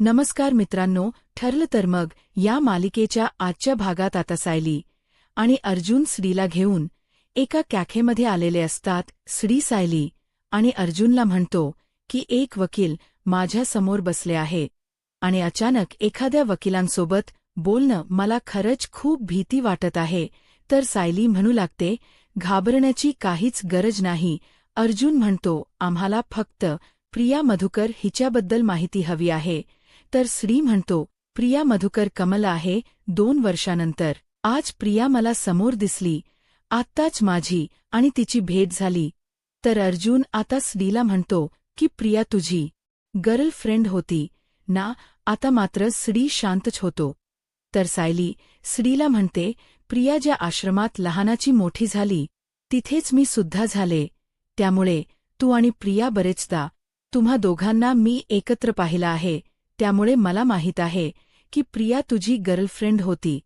नमस्कार मित्रांनो, ठरलं तर मग या मालिकेच्या आजच्या भागात आता सायली आणि अर्जुन श्रीला घेऊन एका कॅफेमध्ये आलेले असतात. श्री सायली आणि अर्जुनला म्हणतो की एक वकील माझ्या समोर बसले आहे आणि अचानक एखाद्या वकिलांसोबत बोलणं मला खरंच खूप भीती वाटत आहे. तर सायली म्हणू लागते, घाबरण्याची काहीच गरज नाही. अर्जुन म्हणतो, आम्हाला फक्त प्रिया मधुकर हिच्याबद्दल माहिती हवी आहे. तर श्री म्हणतो, प्रिया मधुकर कमल आहे. 2 वर्षानंतर आज प्रिया मला समोर दिसली. आत्ताच माझी आणि तिची भेट झाली. तर अर्जुन आता श्रीला म्हणतो की प्रिया तुझी गर्लफ्रेंड होती ना. आता मात्र श्री शांतच होतो. तर सायली श्रीला म्हणते, प्रिया ज्या आश्रमात लहानाची मोठी झाली तिथेच मी सुद्धा झाले. त्यामुळे तू आणि प्रिया बरेचदा तुम्हा दोघांना मी एकत्र पाहिलं आहे. त्यामुळे मला माहीत आहे की प्रिया तुझी गर्लफ्रेंड होती.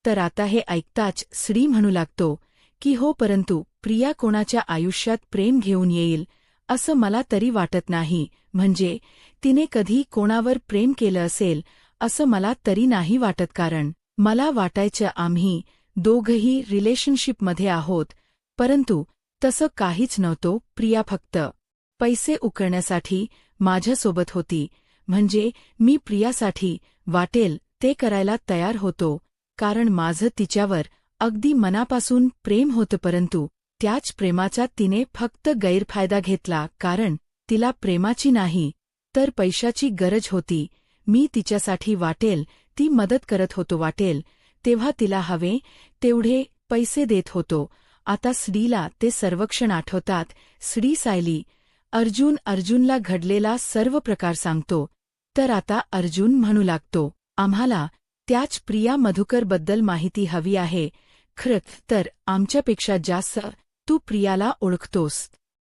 तर आता हे ऐकताच श्री म्हणू लागतो की हो, परंतु प्रिया कोणाच्या आयुष्यात प्रेम घेऊन येईल असं मला तरी वाटत नाही. म्हणजे तिने कधी कोणावर प्रेम केलं असेल असं मला तरी नाही वाटत. कारण मला वाटायचं आम्ही दोघंही रिलेशनशिपमध्ये आहोत, परंतु तसं काहीच नव्हतं. प्रिया फक्त पैसे उकळण्यासाठी माझ्यासोबत होती. म्हणजे मी प्रियासाठी वाटेल ते करायला तयार होतो, कारण माझं तिच्यावर अगदी मनापासून प्रेम होतं. परंतु त्याच प्रेमाचा तिने फक्त गैरफायदा घेतला, कारण तिला प्रेमाची नाही तर पैशाची गरज होती. मी तिच्यासाठी वाटेल ती मदत करत होतो, वाटेल तेव्हा तिला हवे तेवढे पैसे देत होतो. आता श्रीला ते सर्वक्षण आठवतात. श्री सायली अर्जुनला घडलेला सर्व प्रकार सांगतो. तर आता अर्जुन म्हणू लागतो, आम्हाला त्याच प्रिया मधुकरबद्दल माहिती हवी आहे. खरं तर आमच्यापेक्षा जास्त तू प्रियाला ओळखतोस.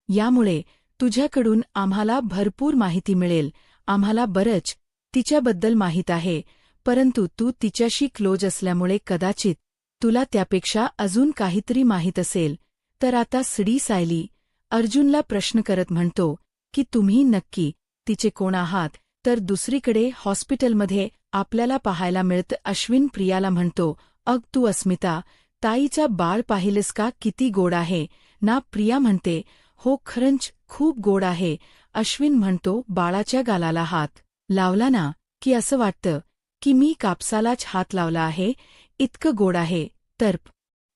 यामुळे तुझ्याकडून आम्हाला भरपूर माहिती मिळेल. आम्हाला बरंच तिच्याबद्दल माहीत आहे, परंतु तू तिच्याशी क्लोज असल्यामुळे कदाचित तुला त्यापेक्षा अजून काहीतरी माहीत असेल. तर आता श्री सायली अर्जुनला प्रश्न करत म्हणतो की तुम्ही नक्की तिचे कोण आहात. तर दुसरीकडे हॉस्पिटलमध्ये आपल्याला पाहायला मिळतं अश्विन प्रियाला म्हणतो, अग तू अस्मिता ताईचा बाळ पाहिलेस का, किती गोड आहे ना. प्रिया म्हणते, हो खरंच खूप गोड आहे. अश्विन म्हणतो, बाळाच्या गालाला हात लावला ना की असं वाटतं की मी कापसालाच हात लावला आहे, इतकं गोड आहे. तर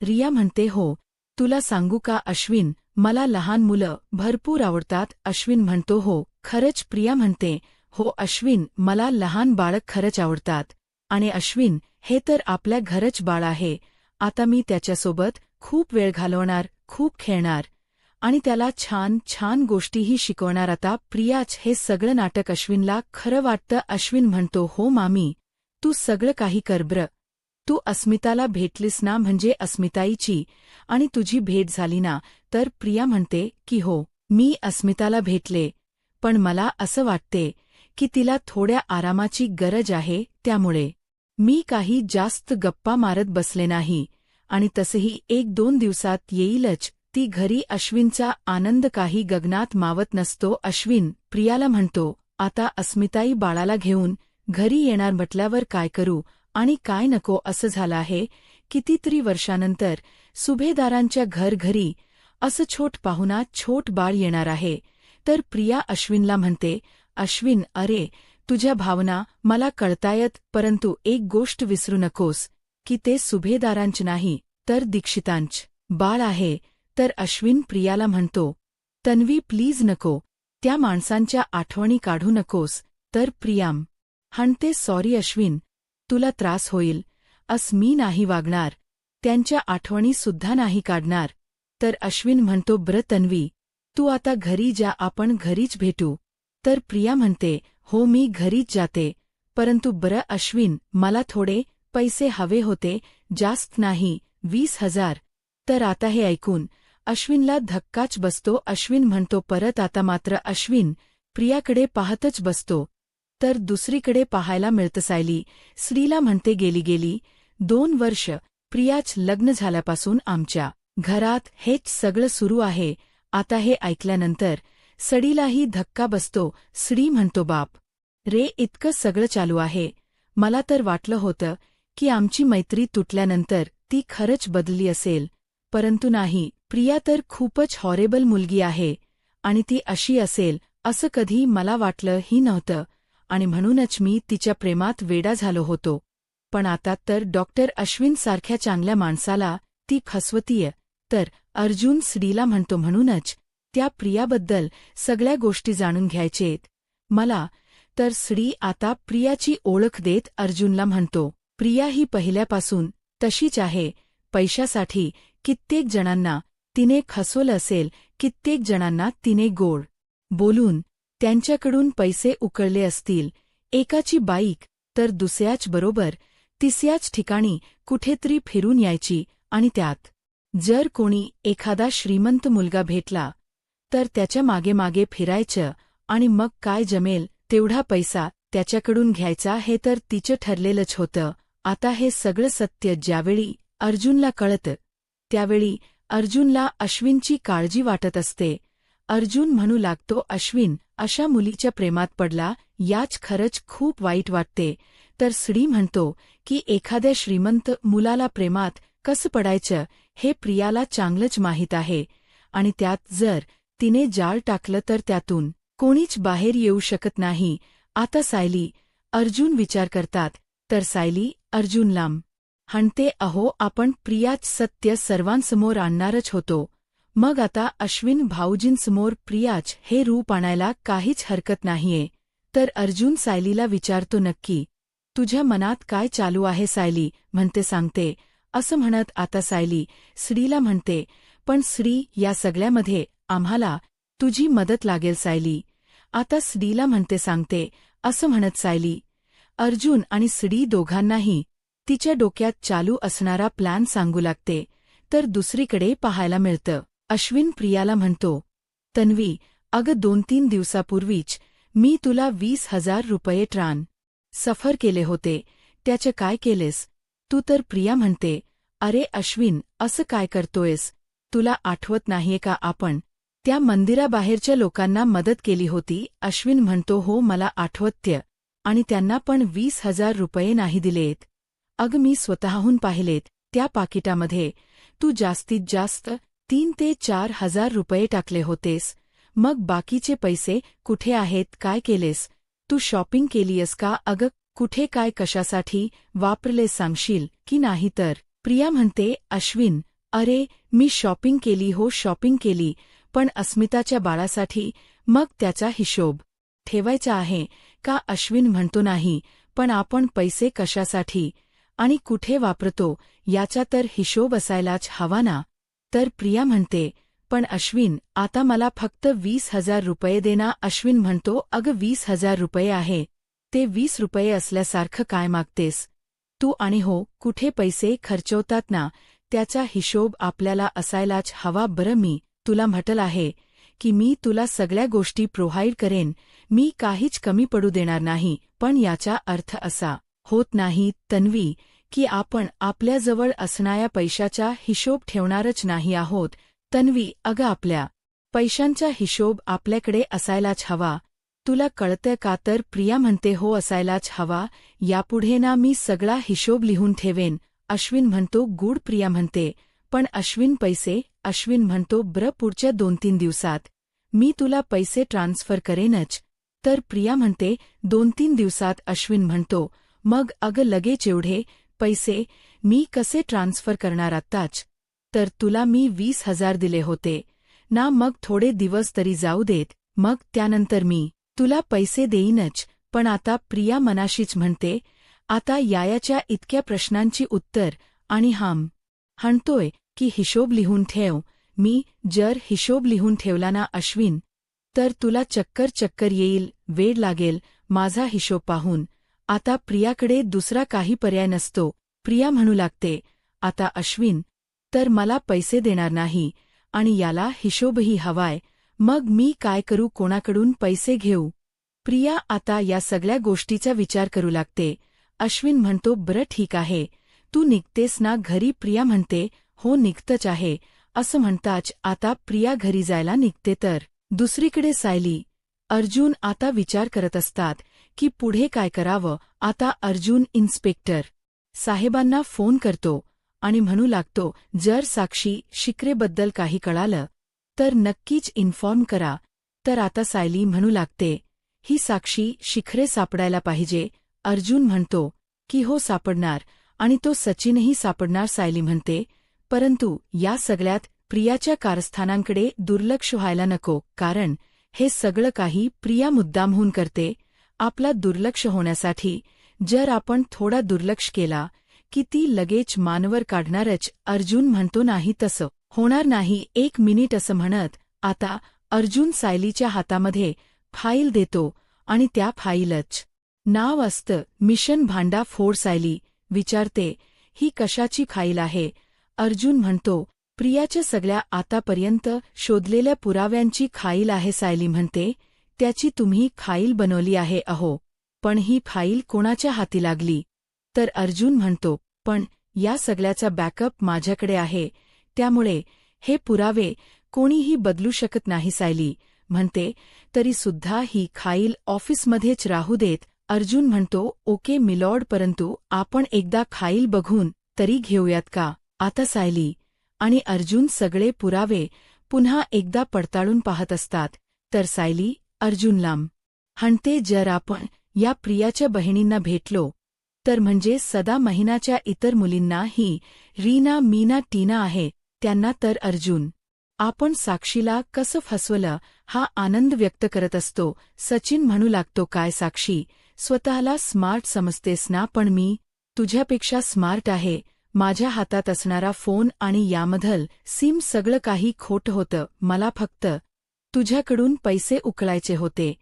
रिया म्हणते, हो तुला सांगू का अश्विन, मला लहान मुलं भरपूर आवडतात. अश्विन म्हणतो, हो खरंच. प्रिया म्हणते, हो अश्विन, मला लहान बाळक खरंच आवडतात. आणि अश्विन हे तर आपल्या घरच बाळ आहे. आता मी त्याच्यासोबत खूप वेळ घालवणार, खूप खेळणार आणि त्याला छान छान गोष्टीही शिकवणार. आता प्रियाच हे सगळं नाटक अश्विनला खरं वाटतं. अश्विन म्हणतो, हो मामी तू सगळं काही कर ब्र. तू अस्मिताला भेटलीस ना, म्हणजे अस्मिताईची आणि तुझी भेट झाली ना. तर प्रिया म्हणते की हो मी अस्मिताला भेटले, पण मला असं वाटते की तिला थोड्या आरामाची गरज आहे. त्यामुळे मी काही जास्त गप्पा मारत बसले नाही आणि तसंही 1-2 दिवसात येईलच ती घरी. अश्विनचा आनंद काही गगनात मावत नसतो. अश्विन प्रियाला म्हणतो, आता अस्मिताई बाळाला घेऊन घरी येणार म्हटल्यावर काय करू आणि काय नको असं झालं आहे. कितीतरी वर्षानंतर सुभेदारांच्या घरी असं छोट पाहुणा छोट बाळ येणार आहे. तर प्रिया अश्विनला म्हणते, अश्विन अरे तुझ्या भावना मला कळतायत, परंतु एक गोष्ट विसरू नकोस की ते सुभेदारांच नाही तर दीक्षितांच बाळ आहे. तर अश्विन प्रियाला म्हणतो, तन्वी प्लीज नको, त्या माणसांच्या आठवणी काढू नकोस. तर प्रियाम म्हणते, सॉरी अश्विन, तुला त्रास होईल अस मी नाही वागणार, त्यांच्या आठवणीसुद्धा नाही काढणार. तर अश्विन म्हणतो, ब्र तन्वी तू आता घरी जा, आपण घरीच भेटू. तर प्रिया म्हणते, हो मी घरीच जाते, परंतु ब्र अश्विन मला थोडे पैसे हवे होते, जास्त नाही, 20,000. तर आता हे ऐकून अश्विनला धक्काच बसतो. अश्विन म्हणतो परत. आता मात्र अश्विन प्रियाकडे पाहतच बसतो. तर दुसरीकडे पाहायला मिळतं सायली श्रीला म्हणते, गेली 2 वर्ष प्रियाच लग्न झाल्यापासून आमच्या घरात हेच सगळं सुरू आहे. आता हे ऐकल्यानंतर सडीलाही धक्का बसतो. श्री म्हणतो, बाप रे इतकं सगळं चालू आहे. मला तर वाटलं होतं की आमची मैत्री तुटल्यानंतर ती खरंच बदलली असेल, परंतु नाही. प्रिया तर खूपच हॉरेबल मुलगी आहे आणि ती अशी असेल असं कधी मला वाटलंही नव्हतं आणि म्हणूनच मी तिच्या प्रेमात वेडा झालो होतो. पण आता तर डॉक्टर अश्विन सारख्या चांगल्या माणसाला ती फसवतीये. तर अर्जुन श्रीला म्हणतो म्हणूनच त्या प्रियाबद्दल सगळ्या गोष्टी जाणून घ्यायचेत मला. तर श्री आता प्रियाची ओळख देत अर्जुनला म्हणतो, प्रिया ही पहिल्यापासून तशीच आहे. पैशासाठी कित्येक जणांना तिने खसवलं असेल, कित्येक जणांना तिने गोड बोलून त्यांच्याकडून पैसे उकळले असतील. एकाची बाईक तर दुसऱ्याच बरोबर तिसऱ्याच ठिकाणी कुठेतरी फिरून यायची आणि त्यात जर कोणी एखादा श्रीमंत मुलगा भेटला तर त्याच्या मागे मागे फिरायचं आणि मग काय जमेल तेवढा पैसा त्याच्याकडून घ्यायचा हे तर तिचं ठरलेलंच होतं. आता हे सगळं सत्य ज्यावेळी अर्जुनला कळतं त्यावेळी अर्जुनला अश्विनची काळजी वाटत असते. अर्जुन म्हणू लागतो, अश्विन अशा मुलीच्या प्रेमात पडला याच खरंच खूप वाईट वाटते. तर श्री म्हणतो की एखाद्या श्रीमंत मुलाला प्रेमात कसं पडायचं हे प्रियाला चांगलंच माहीत आहे आणि त्यात जर तिने जाळ टाकलं तर त्यातून कोणीच बाहेर येऊ शकत नाही. आता सायली अर्जुन विचार करतात तर सायली अर्जुनला म्हणते, अहो आपण प्रियाच सत्य सर्वांसमोर आणणारच होतो. मग आता अश्विन भाऊजींसमोर प्रियाच हे रूप आणायला काहीच हरकत नाहीये. तर अर्जुन सायलीला विचारतो, नक्की तुझ्या मनात काय चालू आहे सायली? म्हणते सांगते. असं म्हणत आता सायली श्रीला म्हणते, पण श्री या सगळ्यामध्ये आम्हाला तुझी मदत लागेल सायली. आता श्रीला म्हणते सांगते. असं म्हणत सायली अर्जुन आणि श्री दोघांनाही तिच्या डोक्यात चालू असणारा प्लॅन सांगू लागते. तर दुसरीकडे पाहायला मिळतं अश्विन प्रियाला म्हणतो, तन्वी अगं 2-3 दिवसापूर्वीच मी तुला 20,000 रुपये ट्रान्सफर केले होते, त्याचे काय केलेस तू? तर प्रिया म्हणते, अरे अश्विन असं काय करतोयस? तुला आठवत नाहीये का आपण त्या मंदिराबाहेरच्या लोकांना मदत केली होती? अश्विन म्हणतो, हो मला आठवतंय आणि त्यांना पण 20,000 रुपये नाही दिलेत. अगं मी स्वतःहून पाहिलेत. त्या पाकिटामध्ये तू जास्तीत जास्त 3 ते 4,000 रुपये टाकले होतेस. मग बाकीचे पैसे कुठे आहेत? काय केलेस? तू शॉपिंग केलीयस का? अगं कुठे, काय, कशासाठी वापरले सांगशील की नाही? तर प्रिया म्हणते, अश्विन अरे मी शॉपिंग केली, हो शॉपिंग केली, पण अस्मिताच्या बाळासाठी. मग त्याचा हिशोब ठेवायचा आहे का? अश्विन म्हणतो, नाही पण आपण पैसे कशासाठी आणि कुठे वापरतो याचा तर हिशोब असायलाच हवा ना. तर प्रिया म्हणते, पण अश्विन आता मला फक्त 20,000 रुपये दे ना. अश्विन म्हणतो, अगं 20,000 रुपये आहे ते 20 रुपये असल्यासारखं काय मागतेस तू? आणि हो कुठे पैसे खर्चवतात ना त्याचा हिशोब आपल्याला असायलाच हवा. बरं मी तुला म्हटलं आहे की मी तुला सगळ्या गोष्टी प्रोव्हाइड करेन, मी काहीच कमी पडू देणार नाही. पण याचा अर्थ असा होत नाही तन्वी की आपण आपल्याजवळ असणाऱ्या पैशाचा हिशोब ठेवणारच नाही आहोत. तन्वी अगं आपल्या पैशांचा हिशोब आपल्याकडे असायलाच हवा, तुला कळतंय का? तर प्रिया म्हणते, हो असायलाच हवा. यापुढे ना मी सगळा हिशोब लिहून ठेवेन. अश्विन म्हणतो, गुड. प्रिया म्हणते, पण अश्विन पैसे? अश्विन म्हणतो, बरं पुढच्या 2-3 दिवसात मी तुला पैसे ट्रान्सफर करेनच. तर प्रिया म्हणते 2-3 दिवसात. अश्विन म्हणतो, मग अगं लगेच एवढे पैसे मी कसे ट्रान्सफर करणार आत्ताच? तर तुला मी 20,000 दिले होते ना, मग थोडे दिवस तरी जाऊ देत, मग त्यानंतर मी तुला पैसे देईनच. पण आता प्रिया मनाशीच म्हणते, आता याच्या इतक्या प्रश्नांची उत्तर आणि म्हणतोय की हिशोब लिहून ठेव. मी जर हिशोब लिहून ठेवला ना अश्विन तर तुला चक्कर येईल, वेळ लागेल माझा हिशोब पाहून. आता प्रियाकडे दुसरा काही पर्याय नसतो. प्रिया म्हणू लागते, आता अश्विन तर मला पैसे देणार नाही आणि याला हिशोबही हवाय, मग मी काय करू, कोणाकडून पैसे घेऊ? प्रिया आता या सगळ्या गोष्टीचा विचार करू लागते. अश्विन म्हणतो, बरं ठीक आहे, तू निघतेस ना घरी? प्रिया म्हणते, हो निघतच आहे. असं म्हणताच आता प्रिया घरी जायला निघते. तर दुसरीकडे सायली अर्जुन आता विचार करत असतात की पुढे काय करावं. आता अर्जुन इन्स्पेक्टर साहेबांना फोन करतो आणि म्हणू लागतो, जर साक्षी शिकरेबद्दल काही कळालं तर नक्कीच इन्फॉर्म करा. तर आता सायली म्हणू लागते, ही साक्षी शिखरे सापडायला पाहिजे. अर्जुन म्हणतो की हो सापडणार, आणि तो सचिनही सापडणार. सायली म्हणते, परंतु या सगळ्यात प्रियाच्या कारस्थानांकडे दुर्लक्ष व्हायला नको, कारण हे सगळं काही प्रिया मुद्दामहून करते. आपला दुर्लक्ष होण्यासाठी जर आपण थोडा दुर्लक्ष केला की ती लगेच मानवर काढणारच. अर्जुन म्हणतो, नाही तसं होणार नाही, 1 मिनिट असं म्हणत आता अर्जुन सायलीच्या हातामध्ये फाईल देतो आणि त्या फाईलच नाव असतं मिशन भांडाफोड. सायली विचारते, ही कशाची फाईल आहे. अर्जुन म्हणतो, प्रियाच्या सगळ्या आतापर्यंत शोधलेल्या पुराव्यांची फाईल आहे. सायली म्हणते, त्याची तुम्ही फाईल बनवली आहे अहो, पण ही फाईल कोणाच्या हाती लागली. तर अर्जुन म्हणतो, पण या सगळ्याचा बॅकअप माझ्याकडे आहे, त्यामुळे हे पुरावे कोणीही बदलू शकत नाही. सायली म्हणते, तरीसुद्धा ही फाईल ऑफिसमध्येच राहू देत. अर्जुन म्हणतो, ओके मिलॉर्ड, परंतु आपण एकदा फाईल बघून तरी घेऊयात का. आता सायली आणि अर्जुन सगळे पुरावे पुन्हा एकदा पडताळून पाहत असतात. तर सायली अर्जुनला म्हणते, जर आपण या प्रियाच्या बहिणींना भेटलो तर म्हणजे सदा महिनाच्या इतर मुलींनाही रीना, मीना, टीना आहे त्यांना. तर अर्जुन आपण साक्षीला कसं फसवलं हा आनंद व्यक्त करत असतो. सचिन म्हणू लागतो, काय साक्षी, स्वतःला स्मार्ट समजतेस ना, पण मी तुझ्यापेक्षा स्मार्ट आहे. माझ्या हातात असणारा फोन आणि यामधलं सिम सगळं काही खोटं होतं. मला फक्त तुझ्याकडून पैसे उकळायचे होते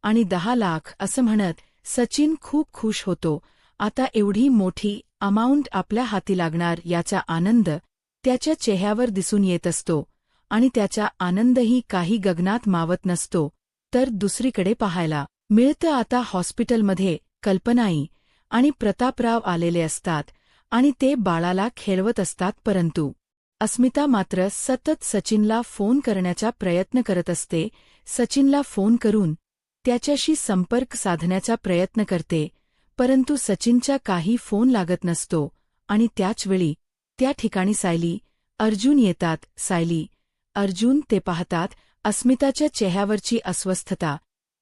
आणि 10 लाख असं म्हणत सचिन खूप खुश होतो. आता एवढी मोठी अमाऊंट आपल्या हाती लागणार याचा आनंद त्याच्या चेहऱ्यावर दिसून येत असतो आणि त्याचा आनंदही काही गगनात मावत नसतो. तर दुसरीकडे पाहायला मिळतं आता हॉस्पिटलमध्ये कल्पनाई आणि प्रतापराव आलेले असतात आणि ते बाळाला खेळवत असतात. परंतु अस्मिता मात्र सतत सचिनला फोन करण्याचा प्रयत्न करत असते. सचिनला फोन करून त्याच्याशी संपर्क साधण्याचा प्रयत्न करते, परंतु सचिनचा काही फोन लागत नसतो. आणि त्याचवेळी त्या ठिकाणी सायली अर्जुन येतात. सायली अर्जुन ते पाहतात. अस्मिताच्या चेहऱ्यावरची अस्वस्थता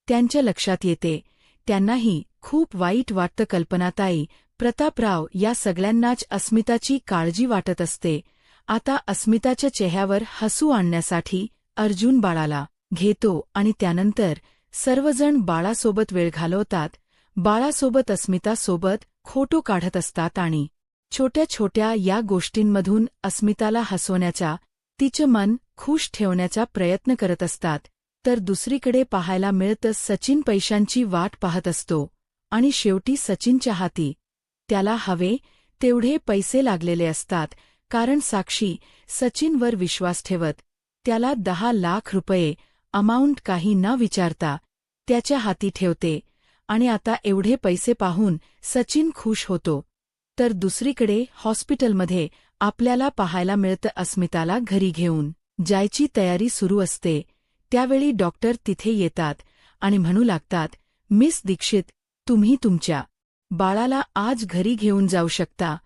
त्यांच्या लक्षात येते. त्यांनाही खूप वाईट वाटतं. कल्पनाताई, प्रतापराव या सगळ्यांनाच अस्मिताची काळजी वाटत असते. आता अस्मिताच्या चेहऱ्यावर हसू आणण्यासाठी अर्जुन बाळाला घेतो आणि त्यानंतर सर्वजण बाळासोबत वेळ घालवतात. बाळासोबत अस्मितासोबत खोटो काढत असतात आणि छोट्या छोट्या या गोष्टींमधून अस्मिताला हसवण्याचा, तिचं मन खुश ठेवण्याचा प्रयत्न करत असतात. तर दुसरीकडे पाहायला मिळतं सचिन पैशांची वाट पाहत असतो आणि शेवटी सचिनच्या हाती त्याला हवे तेवढे पैसे लागलेले असतात, कारण साक्षी सचिनवर विश्वास ठेवत त्याला 10 लाख रुपये अमाऊंट काही न विचारता त्याच्या हाती ठेवते आणि आता एवढे पैसे पाहून सचिन खुश होतो. तर दुसरीकडे हॉस्पिटलमध्ये आपल्याला पाहायला मिळतं अस्मिताला घरी घेऊन जायची तयारी सुरू असते. त्यावेळी डॉक्टर तिथे येतात आणि म्हणू लागतात, मिस दीक्षित, तुम्ही तुमच्या बाळाला आज घरी घेऊन जाऊ शकता.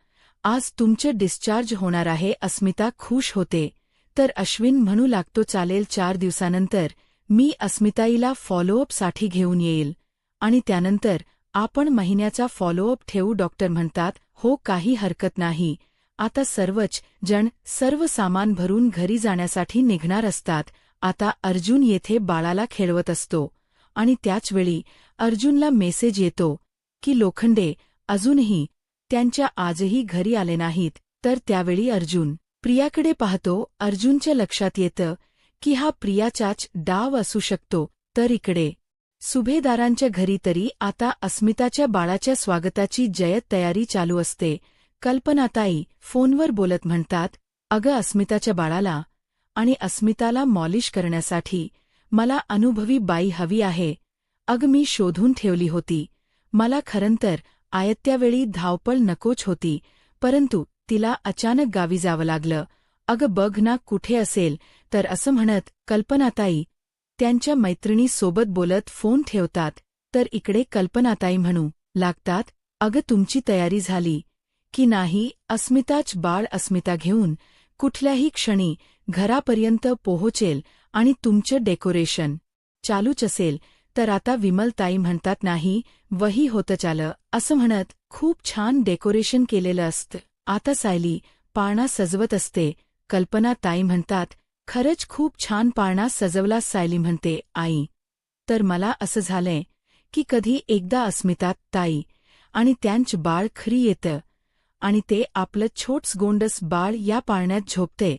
आज तुमचं डिस्चार्ज होणार आहे. अस्मिता खुश होते. तर अश्विन म्हणू लागतो, चालेल, 4 दिवसानंतर मी अस्मिताईला फॉलोअपसाठी घेऊन येईल आणि त्यानंतर आपण महिन्याचा फॉलोअप ठेवू. डॉक्टर म्हणतात, हो, काही हरकत नाही. आता सर्वच जण सर्व सामान भरून घरी जाण्यासाठी निघणार असतात. आता अर्जुन येथे बाळाला खेळवत असतो आणि त्याचवेळी अर्जुनला मेसेज येतो की लोखंडे अजूनही त्यांच्या आजही घरी आले नाहीत. तर त्यावेळी अर्जुन प्रियाकडे पाहतो. अर्जुनच्या लक्षात येतं की हा प्रियाचाच डाव असू शकतो. तर इकडे सुभेदारांच्या घरी तरी आता अस्मिताच्या बाळाच्या स्वागताची जय्यत तयारी चालू असते. कल्पनाताई फोनवर बोलत म्हणतात, अगं अस्मिताच्या बाळाला आणि अस्मिताला मॉलिश करण्यासाठी मला अनुभवी बाई हवी आहे. अगं मी शोधून ठेवली होती. मला खरंतर आयत्यावेळी धावपळ नकोच होती, परंतु तिला अचानक गावी जावं लागलं. अगं बघ ना कुठे असेल. तर असं म्हणत कल्पनाताई त्यांच्या मैत्रिणीसोबत बोलत फोन ठेवतात. तर इकडे कल्पनाताई म्हणू लागतात, अगं तुमची तयारी झाली की नाही? अस्मिताच बाळ अस्मिता घेऊन कुठल्याही क्षणी घरापर्यंत पोहोचेल आणि तुमचं डेकोरेशन चालूच असेल. तर आता विमलताई म्हणतात, नाही वही होतं चालं, असं म्हणत खूप छान डेकोरेशन केलेलं असतं. आता सायली पाळणा सजवत असते. कल्पनाताई म्हणतात, खरंच खूप छान पाळणा सजवला. सायली म्हणते, आई तर मला असं झालंय की कधी एकदा अस्मिता ताई आणि त्यांचं बाळ खरी येतं आणि ते आपलं छोटस गोंडस बाळ या पाळण्यात झोपते.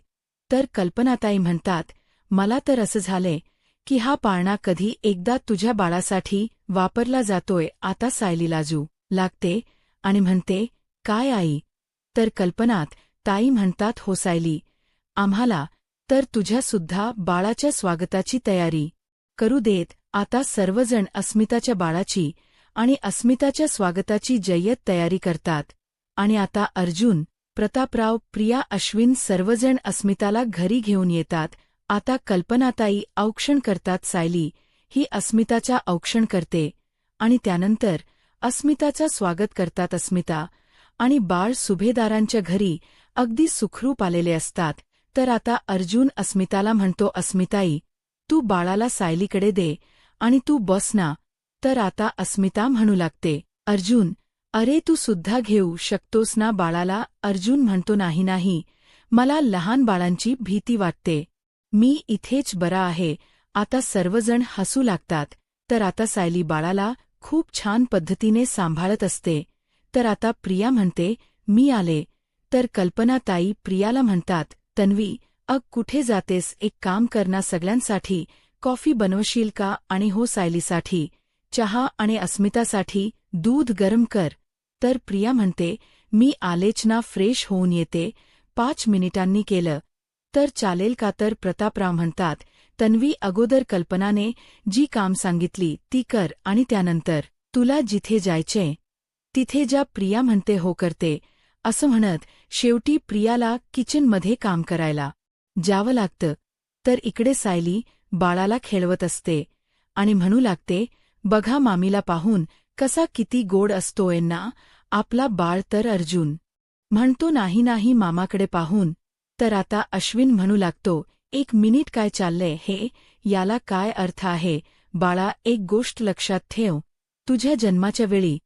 तर कल्पनाताई म्हणतात, मला तर असं झालंय की हा पाळणा कधी एकदा तुझ्या बाळासाठी वापरला जातोय. आता सायली लाजू लागते आणि म्हणते, काय आई? तर कल्पनात ताई म्हणतात, हो सायली, आम्हाला तर तुझ्यासुद्धा बाळाच्या स्वागताची तयारी करू देत. आता सर्वजण अस्मिताच्या बाळाची आणि अस्मिताच्या स्वागताची जय्यत तयारी करतात. आणि आता अर्जुन, प्रतापराव, प्रिया, अश्विन सर्वजण अस्मिताला घरी घेऊन येतात. आता कल्पनाताई औक्षण करतात. सायली ही अस्मिताचा औक्षण करते आणि त्यानंतर अस्मिताचं स्वागत करतात. अस्मिता आणि बाळ सुभेदारांच्या घरी अगदी सुखरूप आलेले असतात. तर आता अर्जुन अस्मिताला म्हणतो, अस्मिताई तू बाळाला सायलीकडे दे आणि तू बस ना. तर आता अस्मिता म्हणू लागते, अर्जुन अरे तू सुद्धा घेऊ शकतोस ना बाळाला? अर्जुन म्हणतो, नाही नाही, मला लहान बाळांची भीती वाटते, मी इथेच बरा आहे. आता सर्वजण हसू लागतात. तर आता सायली बाळाला खूप छान पद्धतीने सांभाळत असते. तर आता प्रिया म्हणते, मी आले. तर कल्पनाताई प्रियाला म्हणतात, तन्वी कुठे जातेस? एक काम कर ना, सगळ्यांसाठी कॉफी बनवशील का? आणि हो सायलीसाठी चहा आणि अस्मितासाठी दूध गरम कर. तर प्रिया म्हणते, मी आलेच ना, फ्रेश होऊन येते, 5 मिनिटांनी केलं तर चालेल का? तर प्रतापराव म्हणतात, तन्वी अगोदर कल्पनाने जी काम सांगितली ती कर आणि त्यानंतर तुला जिथे जायचे तिथे जा. प्रिया म्हणते, हो करते. असं म्हणत शेवटी प्रियाला किचनमध्ये काम करायला जावं लागतं. तर इकडे सायली बाळाला खेळवत असते आणि म्हणू लागते, बघा मामीला पाहून कसा किती गोड असतोय ना आपला बाळ. तर अर्जुन म्हणतो, नाही नाही मामाकडे पाहून. तर आता अश्विन म्हणू लागतो, 1 मिनिट, काय चाललंय हे? याला काय अर्थ आहे? बाळा एक गोष्ट लक्षात ठेव, तुझ्या जन्माच्या वेळी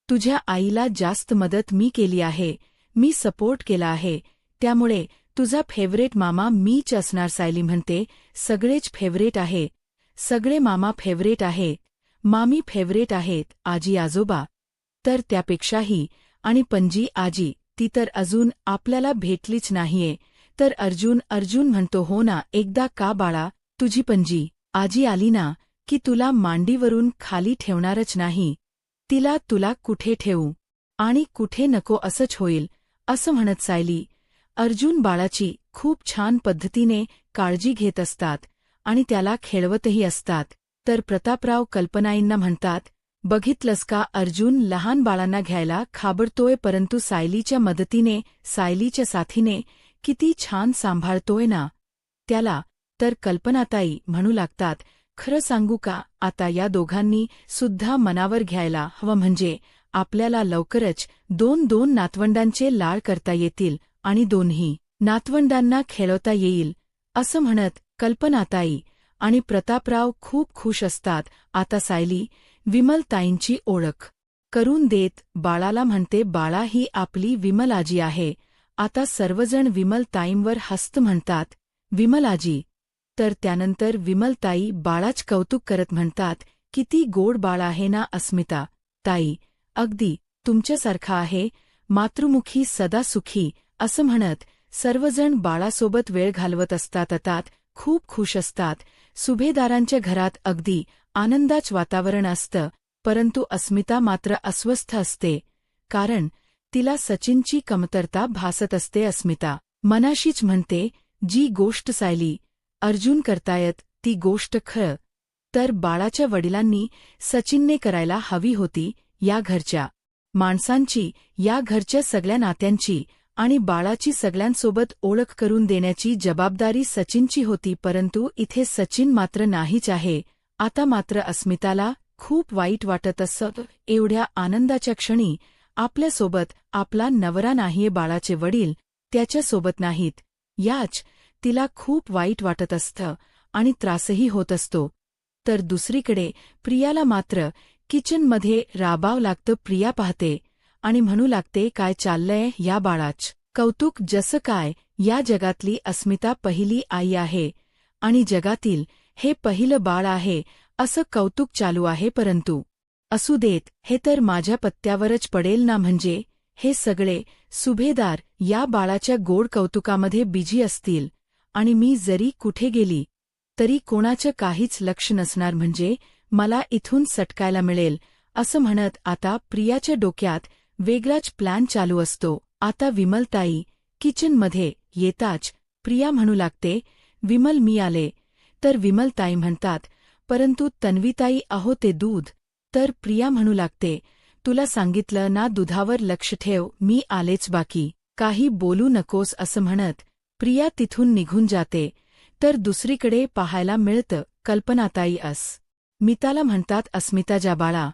तुझ्या आईला जास्त मदत मी केली आहे, मी सपोर्ट केला आहे, त्यामुळे तुझा फेवरेट मामा मीच असणार. सायली म्हणते, सगळेच फेवरेट आहे, सगळे मामा फेवरेट आहे, मामी फेवरेट आहेत, आजी आजोबा तर त्यापेक्षाही, आणि पणजी आजी ती तर अजून आपल्याला भेटलीच नाहीये. तर अर्जुन म्हणतो, हो ना, एकदा का बाळा, तुझी पणजी आजी आली ना की तुला मांडीवरून खाली ठेवणारच नाही, तिला तुला कुठे ठेवू आणि कुठे नको असंच होईल. असं म्हणत सायली अर्जुन बाळाची खूप छान पद्धतीने काळजी घेत असतात आणि त्याला खेळवतही असतात. तर प्रतापराव कल्पनाईंना म्हणतात, बघितलंस का, अर्जुन लहान बाळांना घ्यायला घाबरतोय, परंतु सायलीच्या मदतीने, सायलीच्या साथीने किती छान सांभाळतोय ना त्याला. तर कल्पनाताई म्हणू लागतात, खरं सांगू का, आता या दोघांनी सुद्धा मनावर घ्यायला हवं, म्हणजे आपल्याला लवकरच 2 नातवंडांचे लाड करता येतील आणि दोन्ही नातवंडांना खेळवता येईल. असं म्हणत कल्पनाताई आणि प्रतापराव खूप खुश असतात. आता सायली विमलताईंची ओळख करून देत बाळाला म्हणते, बाळा ही आपली विमलाजी आहे. आता सर्वजण विमलताईंवर हसत म्हणतात, विमलाजी. तर त्यानंतर विमलताई बाळाच कौतुक करत म्हणतात, किती गोड बाळ आहे ना अस्मिता ताई, अगदी तुमच्यासारखा आहे, मातृमुखी सदा सुखी. असं म्हणत सर्वजण बाळासोबत वेळ घालवत असतात, अतात खूप खुश असतात. सुभेदारांच्या घरात अगदी आनंदाच वातावरण असतं, परंतु अस्मिता मात्र अस्वस्थ असते, कारण तिला सचिनची कमतरता भासत असते. अस्मिता मनाशीच म्हणते, जी गोष्ट सायली अर्जुन करतायत ती गोष्ट खरं तर बाळाच्या वडिलांनी सचिनने करायला हवी होती. या घरच्या माणसांची, या घरच्या सगळ्या नात्यांची आणि बाळाची सगळ्यांसोबत ओळख करून देण्याची जबाबदारी सचिनची होती, परंतु इथे सचिन मात्र नाहीच आहे. आता मात्र अस्मिताला खूप वाईट वाटत असत. एवढ्या आनंदाच्या क्षणी आपल्यासोबत आपला नवरा नाहीये, बाळाचे वडील त्याच्यासोबत नाहीत. याच तिला खूप वाईट वाटत असतं आणि त्रासही होत असतो. तर दुसरीकडे प्रियाला मात्र किचनमध्ये राबावं लागतं. प्रिया पाहते आणि म्हणू लागते, काय चाललंय या बाळाच कौतुक. जसं काय या जगातली अस्मिता पहिली आई आहे आणि जगातील हे पहिलं बाळ आहे असं कौतुक चालू आहे. परंतु असू देत, हे तर माझ्या पत्त्यावरच पडेल ना. म्हणजे हे सगळे सुभेदार या बाळाच्या गोड कौतुकामध्ये बिझी असतील आणि मी जरी कुठे गेली तरी कोणाचं काहीच लक्ष नसणार. म्हणजे मला इथून सटकायला मिळेल असं म्हणत आता प्रियाच्या डोक्यात वेगळाच प्लॅन चालू असतो. आता विमलताई किचनमध्ये येताच प्रिया म्हणू लागते, विमल मी आले. तर विमलताई म्हणतात, परंतु तन्वीताई अहो ते दूध. तर प्रिया म्हणू लागते, तुला सांगितलं ना दुधावर लक्ष ठेव, मी आलेच, बाकी काही बोलू नकोस असं म्हणत प्रिया तिथून निघून जाते. तर दुसरीकडे पाहायला मिळतं कल्पनाताई अस्मिताला म्हणतात, अस्मिता जा बाळा,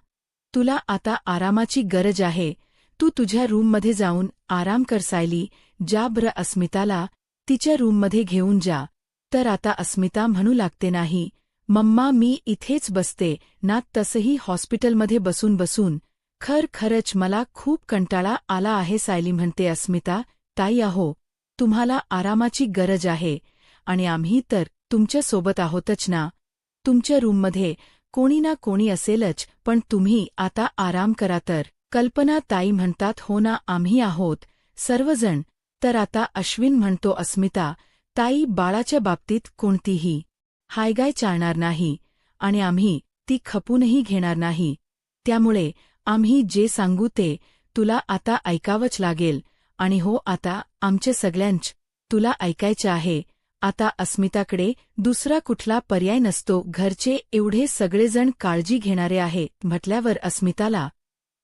तुला आता आरामाची गरज आहे, तू तुझ्या रूममध्ये जाऊन आराम कर. सायली जा बरं अस्मिताला तिच्या रूममध्ये घेऊन जा. तर आता अस्मिता म्हणू लागते, नाही मम्मा मी इथेच बसते ना. तसंही हॉस्पिटलमध्ये बसून बसून खरंच मला खूप कंटाळा आला आहे. सायली म्हणते, अस्मिता ताई अहो तुम्हाला आरामाची गरज आहे आणि आम्ही तर तुमच्यासोबत आहोतच ना. तुमच्या रूममध्ये कोणी ना कोणी असेलच, पण तुम्ही आता आराम करा. तर कल्पना ताई म्हणतात, हो ना आम्ही आहोत सर्वजण. तर आता अश्विन म्हणतो, अस्मिता ताई बाळाच्या बाबतीत कोणतीही हायगाय चालणार नाही आणि आम्ही ती खपूनही घेणार नाही. त्यामुळे आम्ही जे सांगू ते तुला आता ऐकावंच लागेल. आणि हो आता आमच्या सगळ्यांच तुला ऐकायचं आहे. आता अस्मिताकडे दुसरा कुठला पर्याय नसतो. घरचे एवढे सगळेजण काळजी घेणारे आहे म्हटल्यावर अस्मिताला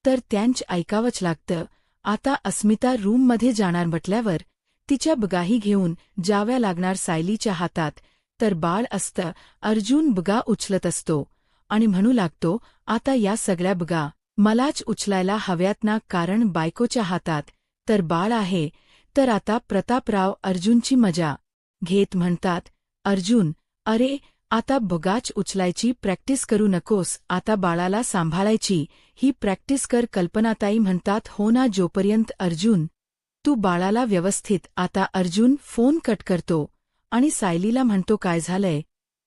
तर त्यांच ऐकावंच लागतं. आता अस्मिता रूममध्ये जाणार म्हटल्यावर तिच्या बगाही घेऊन जाव्या लागणार. सायलीच्या हातात तर बाळ असतं. अर्जुन बगा उचलत असतो आणि म्हणू लागतो, आता या सगळ्या बगा मलाच उचलायला हव्यात ना, कारण बायकोच्या हातात तर बाळ आहे. तर आता प्रतापराव अर्जुनची मजा घेत म्हणतात, अर्जुन अरे आता बगाच उचलायची प्रॅक्टिस करू नकोस, आता बाळाला सांभाळायची ही प्रॅक्टिस कर. कल्पनाताई म्हणतात, हो ना जोपर्यंत अर्जुन तू बाळाला व्यवस्थित. आता अर्जुन फोन कट करतो आणि सायलीला म्हणतो, काय झालंय,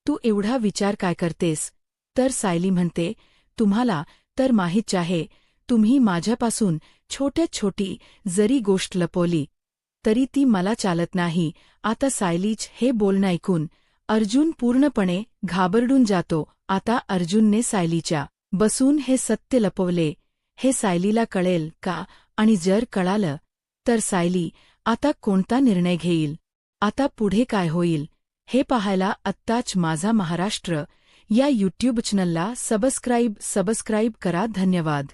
तू एवढा विचार काय करतेस. तर सायली म्हणते, तुम्हाला तर माहीतच आहे, तुम्ही माझ्यापासून छोट्यात छोटी जरी गोष्ट लपवली तरी ती मला चालत नाही. आता सायलीच हे बोलणं ऐकून अर्जुन पूर्णपणे घाबरडून जातो. आता अर्जुनने सायलीच्या बसून हे सत्य लपवले हे सायलीला कळेल का, आणि जर कळालं तर सायली आता कोणता निर्णय घेईल, आता पुढे काय होईल हे पाहायला आत्ताच माझा महाराष्ट्र या यूट्यूब चॅनलला सबस्क्राईब करा. धन्यवाद.